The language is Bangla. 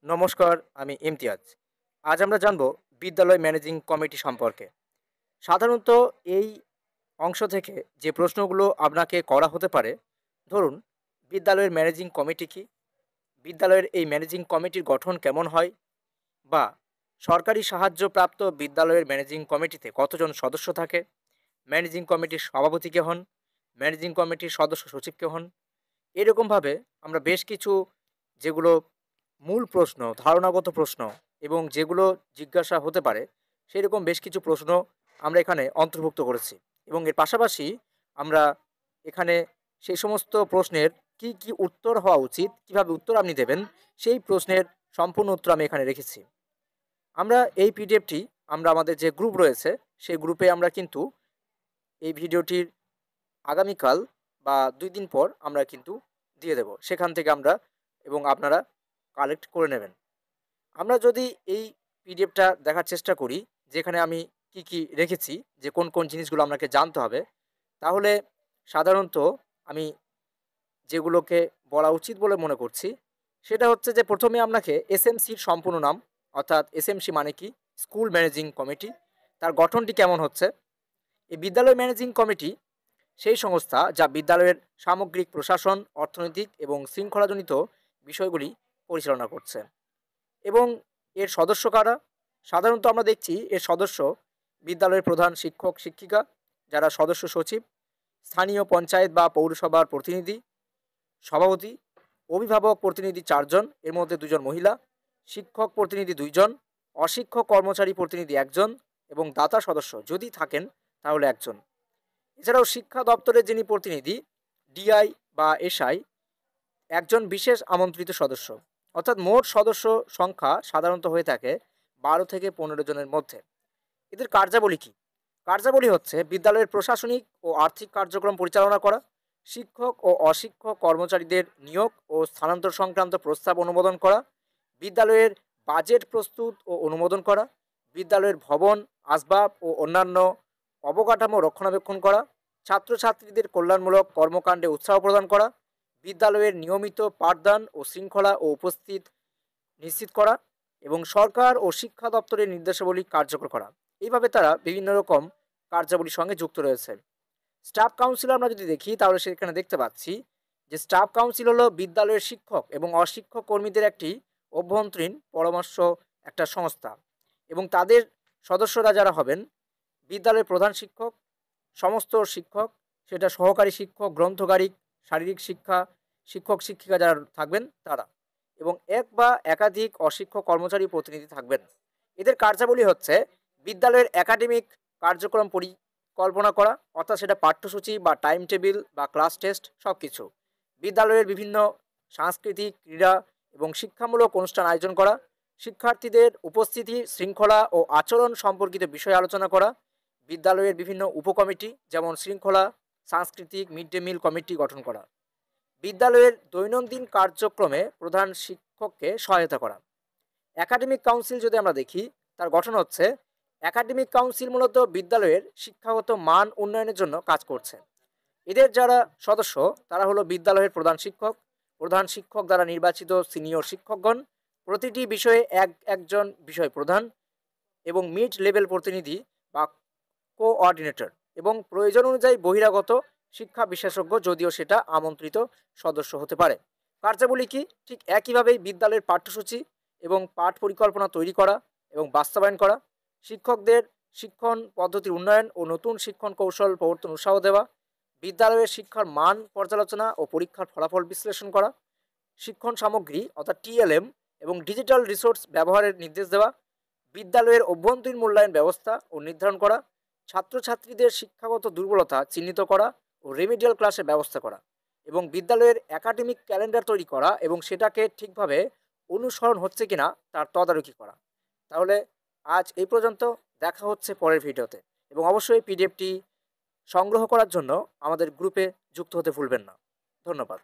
নমস্কার, আমি ইমতিয়াজ। আজ আমরা জানব বিদ্যালয় ম্যানেজিং কমিটি সম্পর্কে। সাধারণত এই অংশ থেকে যে প্রশ্নগুলো আপনাকে করা হতে পারে, ধরুন বিদ্যালয়ের ম্যানেজিং কমিটি কি? বিদ্যালয়ের এই ম্যানেজিং কমিটির গঠন কেমন হয়? বা সরকারি সাহায্যপ্রাপ্ত বিদ্যালয়ের ম্যানেজিং কমিটিতে কতজন সদস্য থাকে? ম্যানেজিং কমিটির সভাপতি কে হন? ম্যানেজিং কমিটির সদস্য সচিব কে হন? এরকমভাবে আমরা বেশ কিছু যেগুলো মূল প্রশ্ন, ধারণাগত প্রশ্ন এবং যেগুলো জিজ্ঞাসা হতে পারে, সেরকম বেশ কিছু প্রশ্ন আমরা এখানে অন্তর্ভুক্ত করেছি। এবং এর পাশাপাশি আমরা এখানে সেই সমস্ত প্রশ্নের কি উত্তর হওয়া উচিত, কিভাবে উত্তর আপনি দেবেন, সেই প্রশ্নের সম্পূর্ণ উত্তর আমি এখানে রেখেছি। আমরা এই পিডিএফটি আমরা আমাদের যে গ্রুপ রয়েছে, সেই গ্রুপে আমরা কিন্তু এই ভিডিওটির আগামীকাল বা ২ দিন পর আমরা কিন্তু দিয়ে দেব। সেখান থেকে আমরা এবং আপনারা কালেক্ট করে নেবেন। আমরা যদি এই পিডিএফটা দেখার চেষ্টা করি, যেখানে আমি কি রেখেছি, যে কোন জিনিসগুলো আপনাকে জানতে হবে, তাহলে সাধারণত আমি যেগুলোকে বলা উচিত বলে মনে করছি, সেটা হচ্ছে যে প্রথমে আপনাকে এসএমসির সম্পূর্ণ নাম, অর্থাৎ এসএমসি মানে কি? School managing committee. তার গঠনটি কেমন হচ্ছে? এই বিদ্যালয় ম্যানেজিং কমিটি সেই সংস্থা যা বিদ্যালয়ের সামগ্রিক প্রশাসন, অর্থনৈতিক এবং শৃঙ্খলাজনিত বিষয়গুলি পরিচালনা করছে। এবং এর সদস্য কারা? সাধারণত আমরা দেখছি এর সদস্য বিদ্যালয়ের প্রধান শিক্ষক শিক্ষিকা, যারা সদস্য সচিব, স্থানীয় পঞ্চায়েত বা পৌরসভার প্রতিনিধি, সভাপতি, অভিভাবক প্রতিনিধি ৪ জন, এর মধ্যে ২ জন মহিলা, শিক্ষক প্রতিনিধি ২ জন, অশিক্ষক কর্মচারী প্রতিনিধি ১ জন এবং দাতা সদস্য যদি থাকেন তাহলে ১ জন। এছাড়াও শিক্ষা দপ্তরের যিনি প্রতিনিধি, ডিআই বা এসআই, একজন বিশেষ আমন্ত্রিত সদস্য। অর্থাৎ মোট সদস্য সংখ্যা সাধারণত হয়ে থাকে ১২ থেকে ১৫ জনের মধ্যে। এদের কার্যাবলী কি? কার্যাবলী হচ্ছে বিদ্যালয়ের প্রশাসনিক ও আর্থিক কার্যক্রম পরিচালনা করা, শিক্ষক ও অশিক্ষক কর্মচারীদের নিয়োগ ও স্থানান্তর সংক্রান্ত প্রস্তাব অনুমোদন করা, বিদ্যালয়ের বাজেট প্রস্তুত ও অনুমোদন করা, বিদ্যালয়ের ভবন, আসবাব ও অন্যান্য অবকাঠামো রক্ষণাবেক্ষণ করা, ছাত্রছাত্রীদের কল্যাণমূলক কর্মকাণ্ডে উৎসাহ প্রদান করা, বিদ্যালয়ের নিয়মিত পাঠদান ও শৃঙ্খলা ও উপস্থিত নিশ্চিত করা এবং সরকার ও শিক্ষা দপ্তরের নির্দেশাবলী কার্যকর করা। এইভাবে তারা বিভিন্ন রকম কার্যাবলীর সঙ্গে যুক্ত রয়েছে। স্টাফ কাউন্সিল আমরা যদি দেখি, তাহলে সেখানে দেখতে পাচ্ছি যে স্টাফ কাউন্সিল হলো বিদ্যালয়ের শিক্ষক এবং অশিক্ষক কর্মীদের একটি অভ্যন্তরীণ পরামর্শ একটা সংস্থা। এবং তাদের সদস্যরা যারা হবেন, বিদ্যালয়ের প্রধান শিক্ষক, সমস্ত শিক্ষক, সেটা সহকারী শিক্ষক, গ্রন্থকারিক, শারীরিক শিক্ষা, শিক্ষক শিক্ষিকা যারা থাকবেন তারা, এবং এক বা একাধিক অশিক্ষক কর্মচারী প্রতিনিধি থাকবেন। এদের কার্যাবলী হচ্ছে বিদ্যালয়ের একাডেমিক কার্যক্রম পরিকল্পনা করা, অর্থাৎ সেটা পাঠ্যসূচি বা টাইম টেবিল বা ক্লাস টেস্ট সব কিছু। বিদ্যালয়ের বিভিন্ন সাংস্কৃতিক, ক্রীড়া এবং শিক্ষামূলক অনুষ্ঠান আয়োজন করা, শিক্ষার্থীদের উপস্থিতি, শৃঙ্খলা ও আচরণ সম্পর্কিত বিষয় আলোচনা করা, বিদ্যালয়ের বিভিন্ন উপকমিটি যেমন শৃঙ্খলা, সাংস্কৃতিক, মিড ডে মিল কমিটি গঠন করা, বিদ্যালয়ের দৈনন্দিন কার্যক্রমে প্রধান শিক্ষককে সহায়তা করা। একাডেমিক কাউন্সিল যদি আমরা দেখি, তার গঠন হচ্ছে একাডেমিক কাউন্সিল মূলত বিদ্যালয়ের শিক্ষাগত মান উন্নয়নের জন্য কাজ করছে। এদের যারা সদস্য তারা হলো বিদ্যালয়ের প্রধান শিক্ষক দ্বারা নির্বাচিত সিনিয়র শিক্ষকগণ, প্রতিটি বিষয়ে একজন বিষয় প্রধান এবং মিড লেভেল প্রতিনিধি বা কোঅর্ডিনেটর, এবং প্রয়োজন অনুযায়ী বহিরাগত শিক্ষা বিশেষজ্ঞ, যদিও সেটা আমন্ত্রিত সদস্য হতে পারে। কার্যাবলী কি? ঠিক একইভাবেই বিদ্যালয়ের পাঠ্যসূচি এবং পাঠ পরিকল্পনা তৈরি করা এবং বাস্তবায়ন করা, শিক্ষকদের শিক্ষণ পদ্ধতির উন্নয়ন ও নতুন শিক্ষণ কৌশল প্রবর্তন উৎসাহ দেওয়া, বিদ্যালয়ের শিক্ষার মান পর্যালোচনা ও পরীক্ষার ফলাফল বিশ্লেষণ করা, শিক্ষণ সামগ্রী অর্থাৎ টিএলএম এবং ডিজিটাল রিসোর্স ব্যবহারের নির্দেশ দেওয়া, বিদ্যালয়ের অভ্যন্তরীণ মূল্যায়ন ব্যবস্থা ও নির্ধারণ করা, ছাত্রছাত্রীদের শিক্ষাগত দুর্বলতা চিহ্নিত করা ও রেমিডিয়াল ক্লাসের ব্যবস্থা করা, এবং বিদ্যালয়ের একাডেমিক ক্যালেন্ডার তৈরি করা এবং সেটাকে ঠিকভাবে অনুসরণ হচ্ছে কিনা তার তদারকি করা। তাহলে আজ এই পর্যন্ত, দেখা হচ্ছে পরের ভিডিওতে। এবং অবশ্যই পিডিএফটি সংগ্রহ করার জন্য আমাদের গ্রুপে যুক্ত হতে ভুলবেন না। ধন্যবাদ।